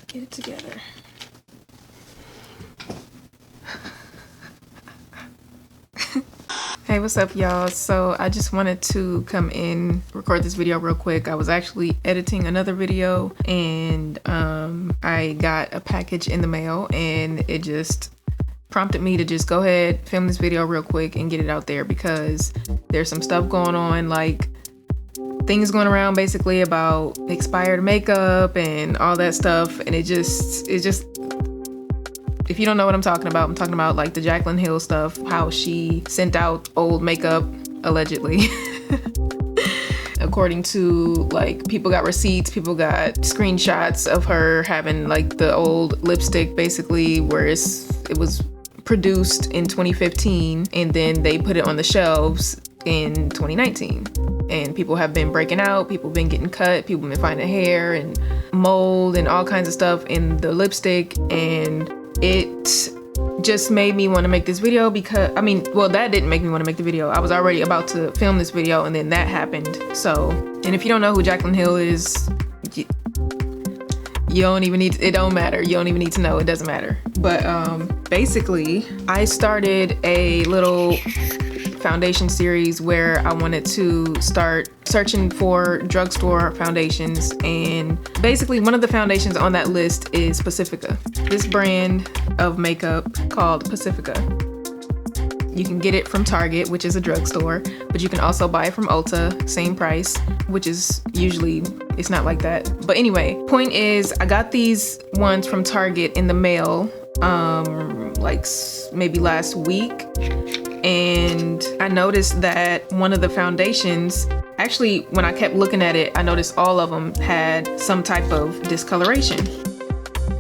get it together. Hey, what's up, y'all? So I just wanted to come in, record this video real quick. I was actually editing another video and I got a package in the mail and it just prompted me to just go ahead, film this video real quick and get it out there because there's some stuff going on, like things going around basically about expired makeup and all that stuff. And it just, if you don't know what I'm talking about like the Jaclyn Hill stuff, how she sent out old makeup, allegedly. According to, like, people got receipts, people got screenshots of her having like the old lipstick basically, where it was produced in 2015 and then they put it on the shelves in 2019. And people have been breaking out, people been getting cut, people been finding hair and mold and all kinds of stuff in the lipstick, and it just made me want to make this video because, that didn't make me want to make the video. I was already about to film this video and then that happened. So, and if you don't know who Jaclyn Hill is, you don't even need, it don't matter. You don't even need to know, it doesn't matter. But basically, I started a little foundation series where I wanted to start searching for drugstore foundations, and basically one of the foundations on that list is Pacifica. This brand of makeup called Pacifica. You can get it from Target, which is a drugstore, but you can also buy it from Ulta, same price, which is usually, it's not like that. But anyway, point is, I got these ones from Target in the mail, like maybe last week. And I noticed that one of the foundations, actually when I kept looking at it, I noticed all of them had some type of discoloration.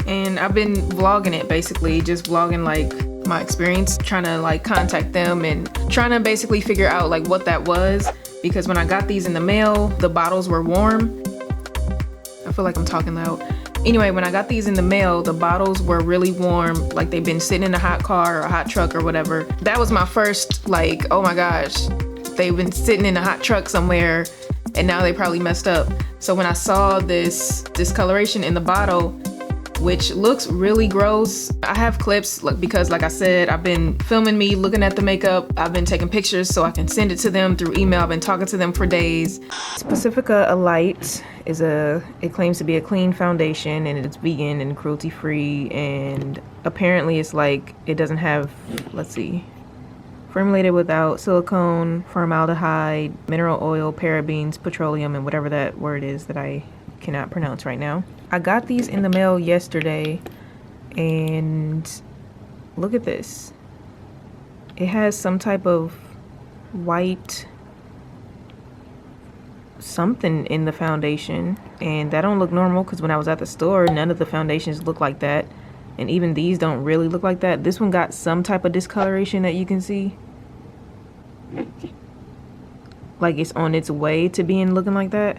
And I've been vlogging it, basically just vlogging like my experience, trying to like contact them and trying to basically figure out like what that was, because when I got these in the mail, the bottles were warm. I feel like I'm talking loud. Anyway, when I got these in the mail, the bottles were really warm, like they've been sitting in a hot car or a hot truck or whatever. That was my first, like, oh my gosh, they've been sitting in a hot truck somewhere and now they probably messed up. So when I saw this discoloration in the bottle, which looks really gross, I have clips, because like I said, I've been filming me looking at the makeup. I've been taking pictures so I can send it to them through email. I've been talking to them for days. Pacifica Elite it claims to be a clean foundation, and it's vegan and cruelty free, and apparently it's like, it doesn't have, let's see, formulated without silicone, formaldehyde, mineral oil, parabens, petroleum, and whatever that word is that I cannot pronounce right now. I got these in the mail yesterday, and look at this. It has some type of white something in the foundation, and that don't look normal because when I was at the store, none of the foundations look like that, and even these don't really look like that. This one got some type of discoloration that you can see, like it's on its way to being looking like that.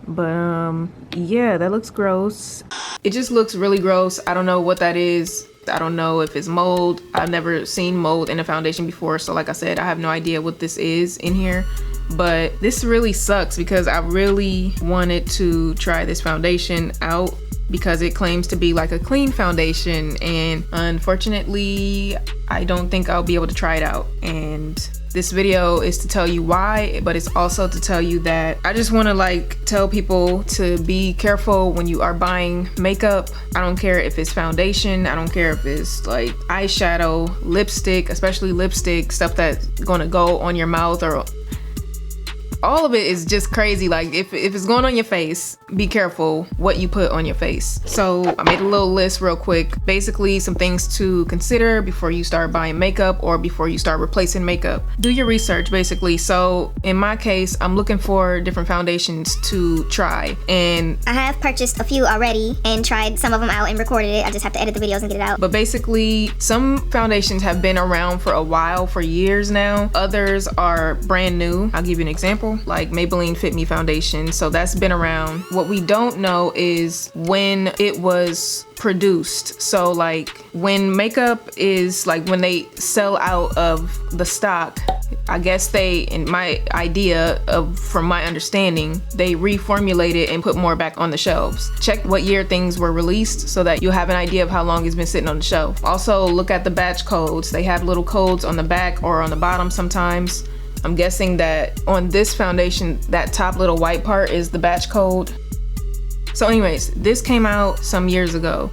But yeah, that looks gross. It just looks really gross. I don't know what that is. I don't know if it's mold. I've never seen mold in a foundation before, so like I said, I have no idea what this is in here. But this really sucks because I really wanted to try this foundation out because it claims to be like a clean foundation, and unfortunately I don't think I'll be able to try it out. And this video is to tell you why, but it's also to tell you that I just want to like tell people to be careful when you are buying makeup. I don't care if it's foundation, I don't care if it's like eyeshadow, lipstick, especially lipstick, stuff that's gonna go on your mouth, or all of it is just crazy. Like if it's going on your face, be careful what you put on your face. So I made a little list real quick, basically some things to consider before you start buying makeup or before you start replacing makeup. Do your research basically. So in my case, I'm looking for different foundations to try, and I have purchased a few already and tried some of them out and recorded it. I just have to edit the videos and get it out. But basically some foundations have been around for a while, for years now. Others are brand new. I'll give you an example. Like Maybelline Fit Me foundation, so that's been around. What we don't know is when it was produced. So like when makeup is like, when they sell out of the stock, I guess they, in my idea of, from my understanding, they reformulated and put more back on the shelves. Check what year things were released so that you'll have an idea of how long it's been sitting on the shelf. Also, look at the batch codes. They have little codes on the back or on the bottom sometimes. I'm guessing that on this foundation, that top little white part is the batch code. So anyways, this came out some years ago.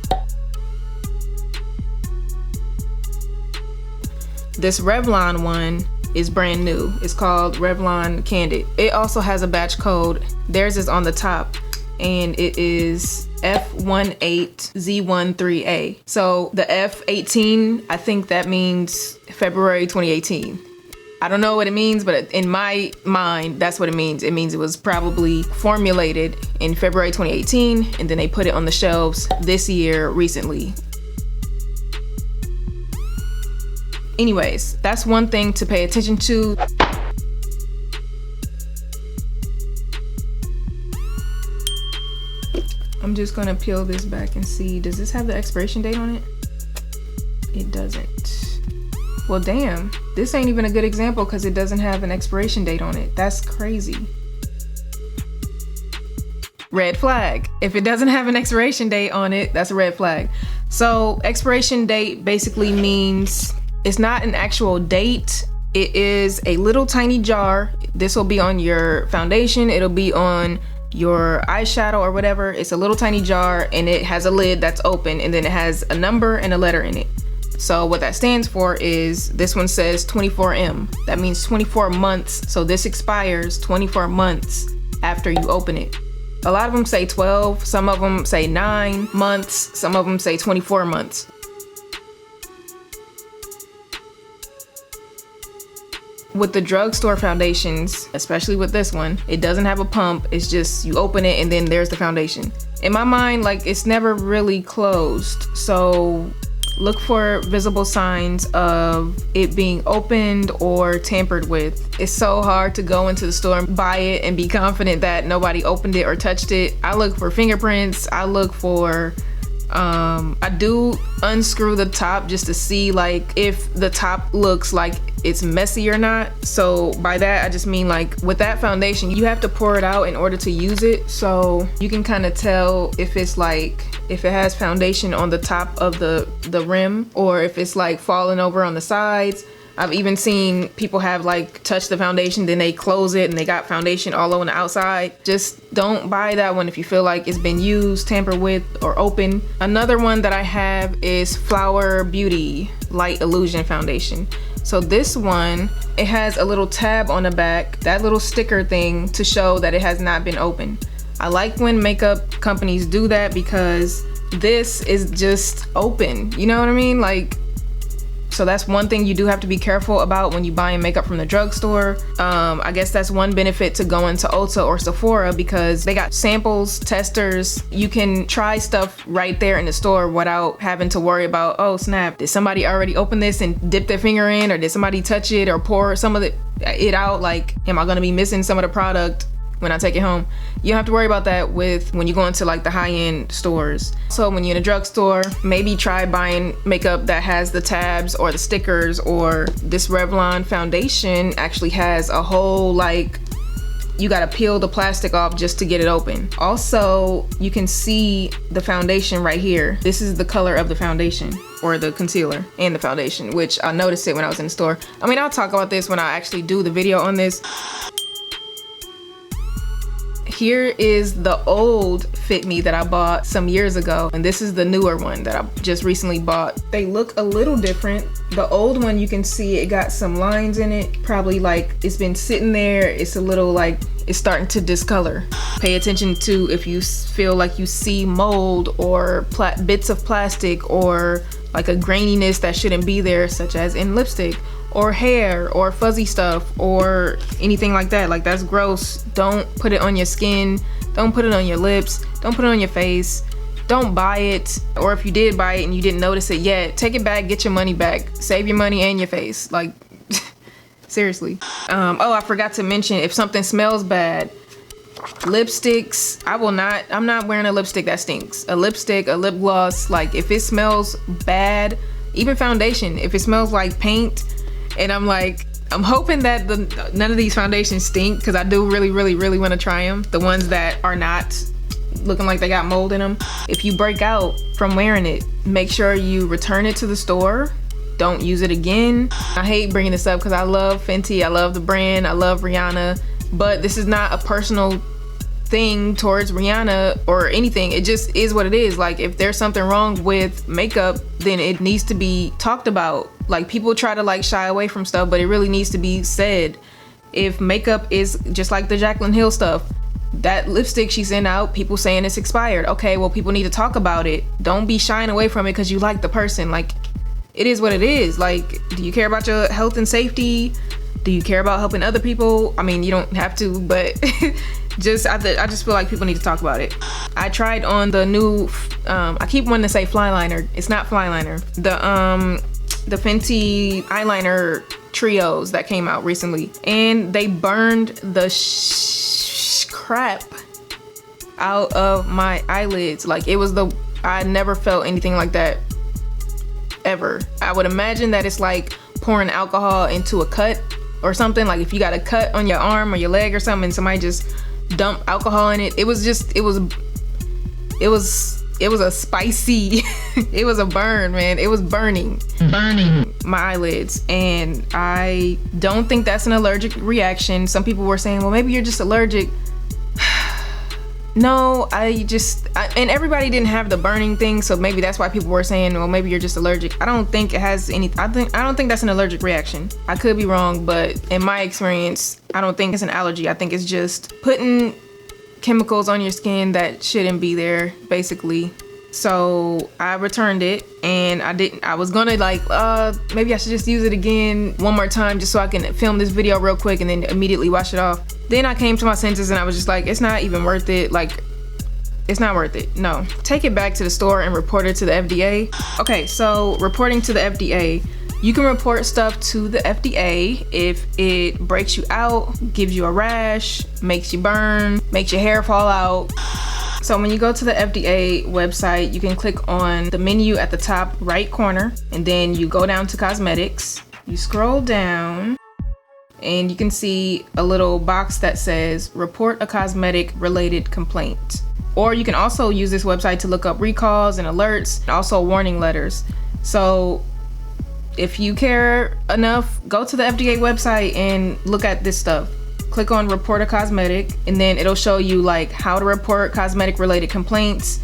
This Revlon one is brand new. It's called Revlon Candid. It also has a batch code. Theirs is on the top and it is F18Z13A. So the F18, I think that means February 2018. I don't know what it means, but in my mind, that's what it means. It means it was probably formulated in February 2018 and then they put it on the shelves this year recently. Anyways, that's one thing to pay attention to. I'm just gonna peel this back and see, does this have the expiration date on it? It doesn't. Well, damn, this ain't even a good example because it doesn't have an expiration date on it. That's crazy. Red flag. If it doesn't have an expiration date on it, that's a red flag. So expiration date basically means it's not an actual date. It is a little tiny jar. This will be on your foundation. It'll be on your eyeshadow or whatever. It's a little tiny jar and it has a lid that's open and then it has a number and a letter in it. So what that stands for is, this one says 24M. That means 24 months. So this expires 24 months after you open it. A lot of them say 12, some of them say 9 months, some of them say 24 months. With the drugstore foundations, especially with this one, it doesn't have a pump. It's just you open it and then there's the foundation. In my mind, like, it's never really closed. So look for visible signs of it being opened or tampered with. It's so hard to go into the store and buy it and be confident that nobody opened it or touched it. I look for fingerprints. I look for I do unscrew the top just to see like if the top looks like it's messy or not. So by that I just mean, like, with that foundation you have to pour it out in order to use it, so you can kind of tell if it's like, if it has foundation on the top of the rim or if it's like falling over on the sides. I've even seen people have like touched the foundation, then they close it and they got foundation all on the outside. Just don't buy that one if you feel like it's been used, tampered with, or open. Another one that I have is Flower Beauty Light Illusion Foundation. So this one, it has a little tab on the back, that little sticker thing to show that it has not been opened. I like when makeup companies do that because this is just open, you know what I mean? Like, so that's one thing you do have to be careful about when you buy makeup from the drugstore. I guess that's one benefit to going to Ulta or Sephora because they got samples, testers. You can try stuff right there in the store without having to worry about, oh snap, did somebody already open this and dip their finger in, or did somebody touch it or pour some of it out? Like, am I gonna be missing some of the product when I take it home? You don't have to worry about that with when you go into like the high-end stores. So when you're in a drugstore, maybe try buying makeup that has the tabs or the stickers, or this Revlon foundation actually has a whole, like, you gotta peel the plastic off just to get it open. Also, you can see the foundation right here. This is the color of the foundation, or the concealer and the foundation, which I noticed it when I was in the store. I mean, I'll talk about this when I actually do the video on this. Here is the old Fit Me that I bought some years ago, and this is the newer one that I just recently bought. They look a little different. The old one, you can see it got some lines in it, probably like it's been sitting there. It's a little like it's starting to discolor. Pay attention to if you feel like you see mold or bits of plastic or like a graininess that shouldn't be there, such as in lipstick or hair or fuzzy stuff or anything like that. Like, that's gross. Don't put it on your skin. Don't put it on your lips. Don't put it on your face. Don't buy it. Or if you did buy it and you didn't notice it yet, take it back, get your money back. Save your money and your face. Like, seriously. Oh, I forgot to mention, if something smells bad, lipsticks, I'm not wearing a lipstick that stinks. A lipstick, a lip gloss, like, if it smells bad, even foundation, if it smells like paint, and I'm like, I'm hoping that none of these foundations stink, because I do really, really, really want to try them. The ones that are not looking like they got mold in them. If you break out from wearing it, make sure you return it to the store. Don't use it again. I hate bringing this up because I love Fenty, I love the brand, I love Rihanna, but this is not a personal thing towards Rihanna or anything. It just is what it is. Like, if there's something wrong with makeup, then it needs to be talked about. Like, people try to like shy away from stuff, but it really needs to be said. If makeup is just like the Jaclyn Hill stuff, that lipstick she sent out, people saying it's expired. Okay, well, people need to talk about it. Don't be shying away from it because you like the person. Like, it is what it is. Like, do you care about your health and safety? Do you care about helping other people? I mean, you don't have to, but I just feel like people need to talk about it. I tried on the new, I keep wanting to say fly liner. It's not fly liner. The Fenty eyeliner trios that came out recently, and they burned the crap out of my eyelids. Like, I never felt anything like that ever. I would imagine that it's like pouring alcohol into a cut or something. Like, if you got a cut on your arm or your leg or something and somebody just dumped alcohol in it, it was a spicy it was a burn, man. It was burning my eyelids, and I don't think that's an allergic reaction. Some people were saying, well, maybe you're just allergic. No, and everybody didn't have the burning thing, so maybe that's why people were saying, well, maybe you're just allergic. I don't think it has any, I don't think that's an allergic reaction. I could be wrong, but in my experience, I don't think it's an allergy. I think it's just putting chemicals on your skin that shouldn't be there, basically. So I returned it, and I was gonna like, maybe I should just use it again one more time just so I can film this video real quick and then immediately wash it off. Then I came to my senses and I was just like, it's not even worth it. Like, it's not worth it. No. Take it back to the store and report it to the FDA. Okay, so reporting to the FDA. You can report stuff to the FDA if it breaks you out, gives you a rash, makes you burn, makes your hair fall out. So when you go to the FDA website, you can click on the menu at the top right corner, and then you go down to cosmetics. You scroll down, and you can see a little box that says report a cosmetic related complaint. Or you can also use this website to look up recalls and alerts, and also warning letters. So if you care enough, go to the FDA website and look at this stuff. Click on report a cosmetic, and then it'll show you like how to report cosmetic related complaints.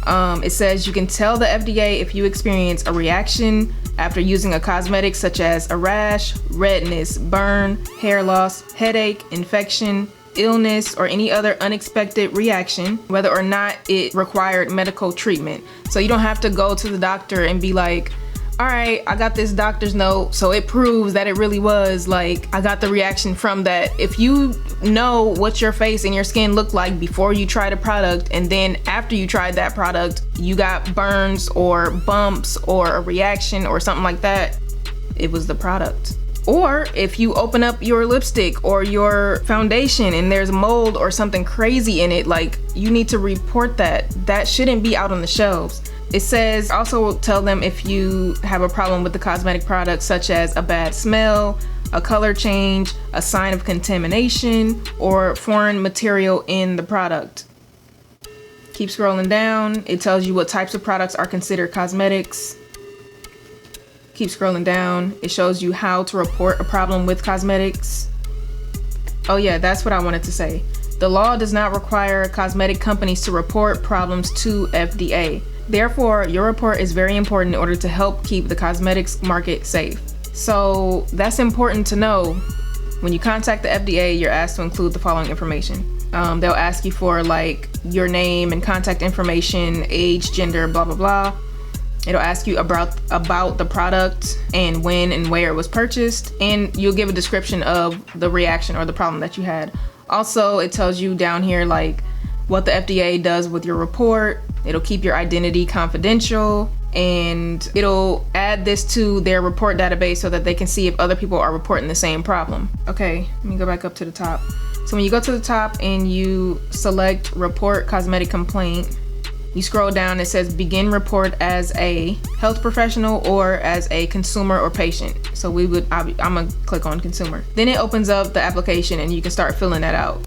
It says you can tell the FDA if you experience a reaction after using a cosmetic, such as a rash, redness, burn, hair loss, headache, infection, illness, or any other unexpected reaction, whether or not it required medical treatment. So you don't have to go to the doctor and be like, all right, I got this doctor's note, so it proves that it really was like, I got the reaction from that. If you know what your face and your skin looked like before you tried a product, and then after you tried that product, you got burns or bumps or a reaction or something like that, it was the product. Or if you open up your lipstick or your foundation and there's mold or something crazy in it, like, you need to report that. That shouldn't be out on the shelves. It says also tell them if you have a problem with the cosmetic product, such as a bad smell, a color change, a sign of contamination, or foreign material in the product. Keep scrolling down. It tells you what types of products are considered cosmetics. Keep scrolling down. It shows you how to report a problem with cosmetics. Oh yeah, that's what I wanted to say. The law does not require cosmetic companies to report problems to FDA. Therefore, your report is very important in order to help keep the cosmetics market safe. So that's important to know. When you contact the FDA, you're asked to include the following information. They'll ask you for like your name and contact information, age, gender, blah, blah, blah. It'll ask you about the product and when and where it was purchased, and you'll give a description of the reaction or the problem that you had. Also, it tells you down here like what the FDA does with your report. It'll keep your identity confidential, and it'll add this to their report database so that they can see if other people are reporting the same problem. Okay, let me go back up to the top. So when you go to the top and you select report cosmetic complaint, You scroll down, it says begin report as a health professional or as a consumer or patient. So I'm gonna click on consumer. Then it opens up the application and you can start filling that out.